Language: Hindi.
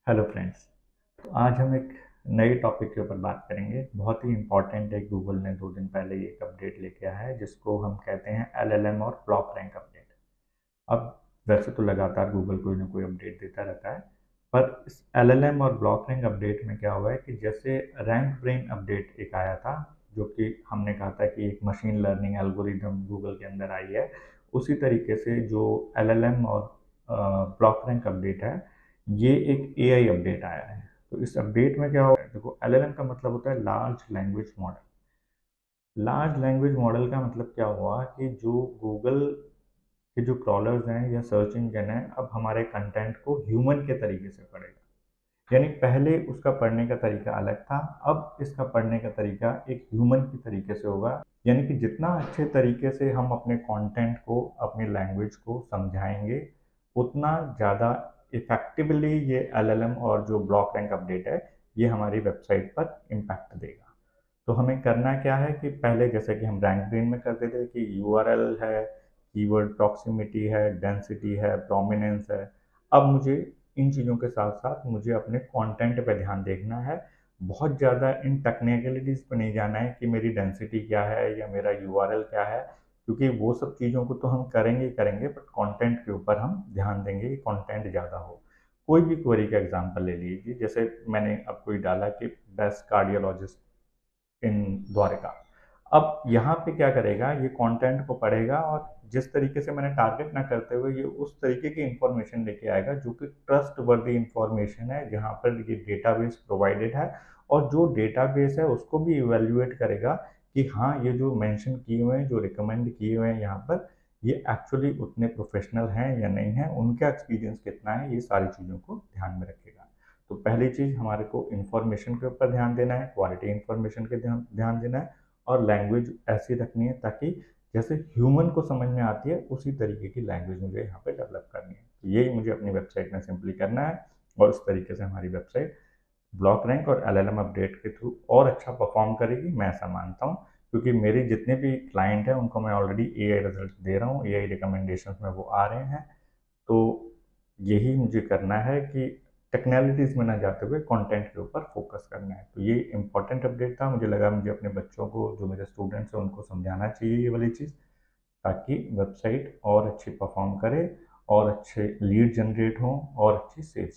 Hello friends. तो आज हम एक नए टॉपिक के ऊपर बात करेंगे। बहुत ही इम्पोर्टेंट है। गूगल ने 2 दिन पहले ये एक अपडेट लेके आया है जिसको हम कहते हैं एलएलएम और ब्लॉक रैंक अपडेट। अब वैसे तो लगातार गूगल कोई ना कोई अपडेट देता रहता है, पर इस एलएलएम और ब्लॉक रैंक अपडेट में क्या हुआ है कि जैसे रैंक ब्रेन अपडेट एक आया था, जो कि हमने कहा था कि एक मशीन लर्निंग एल्गोरिदम गूगल के अंदर आई है, उसी तरीके से जो एलएलएम और ब्लॉक रैंक अपडेट है, ये एक एआई अपडेट आया है। तो इस अपडेट में क्या होगा, देखो एलएलएम का मतलब होता है large language model. Large language model का मतलब क्या हुआ कि जो गूगल के जो क्रॉलर्स हैं या सर्च इंजन है, अब हमारे कंटेंट को ह्यूमन के तरीके से पढ़ेगा। यानी पहले उसका पढ़ने का तरीका अलग था, अब इसका पढ़ने का तरीका एक ह्यूमन की तरीके से होगा। यानी कि जितना अच्छे तरीके से हम अपने कंटेंट को, अपनी लैंग्वेज को समझाएंगे, उतना ज़्यादा इफेक्टिवली ये एलएलएम और जो ब्लॉक रैंक अपडेट है, ये हमारी वेबसाइट पर इम्पैक्ट देगा। तो हमें करना क्या है कि पहले जैसे कि हम रैंक ब्रेन में करते थे कि यूआरएल है, कीवर्ड प्रॉक्सिमिटी है, डेंसिटी है, प्रोमिनेंस है, अब मुझे इन चीज़ों के साथ साथ मुझे अपने कंटेंट पे ध्यान देखना है। बहुत ज़्यादा इन टेक्निकलिटीज़ पे नहीं जाना है कि मेरी डेंसिटी क्या है या मेरा यूआरएल क्या है, क्योंकि वो सब चीज़ों को तो हम करेंगे ही करेंगे, बट कंटेंट के ऊपर हम ध्यान देंगे कि कंटेंट ज़्यादा हो। कोई भी क्वेरी का एग्जांपल ले लीजिए, जैसे मैंने अब कोई डाला कि बेस्ट कार्डियोलॉजिस्ट इन द्वारका। अब यहाँ पे क्या करेगा, ये कंटेंट को पढ़ेगा और जिस तरीके से मैंने टारगेट ना करते हुए ये उस तरीके की इंफॉर्मेशन लेके आएगा जो कि ट्रस्ट वर्दी इंफॉर्मेशन है, जहाँ पर ये डेटाबेस प्रोवाइडेड है, और जो डेटाबेस है उसको भी इवेल्युएट करेगा कि हाँ, ये जो मेंशन किए हुए हैं, जो रिकमेंड किए हुए हैं यहाँ पर, ये एक्चुअली उतने प्रोफेशनल हैं या नहीं हैं, उनका एक्सपीरियंस कितना है, ये सारी चीज़ों को ध्यान में रखेगा। तो पहली चीज़ हमारे को इन्फॉर्मेशन के ऊपर ध्यान देना है, क्वालिटी इन्फॉर्मेशन के ध्यान ध्यान देना है, और लैंग्वेज ऐसी रखनी है ताकि जैसे ह्यूमन को समझ में आती है उसी तरीके की लैंग्वेज मुझे यहाँ पे डेवलप करनी है। तो यही मुझे अपनी वेबसाइट में सिंपली करना है, और इस तरीके से हमारी वेबसाइट ब्लॉक रैंक और एलएलएम अपडेट के थ्रू और अच्छा परफॉर्म करेगी, मैं ऐसा मानता हूँ। क्योंकि मेरे जितने भी क्लाइंट हैं उनको मैं ऑलरेडी एआई रिजल्ट दे रहा हूँ, एआई रिकमेंडेशंस में वो आ रहे हैं। तो यही मुझे करना है कि टेक्नैलिटीज़ में ना जाते हुए कंटेंट के ऊपर फोकस करना है। तो ये इम्पोर्टेंट अपडेट था, मुझे लगा मुझे अपने बच्चों को, जो मेरे स्टूडेंट्स हैं, उनको समझाना चाहिए ये वाली चीज़, ताकि वेबसाइट और अच्छी परफॉर्म करे और अच्छे लीड जनरेट हों और अच्छी सेल्स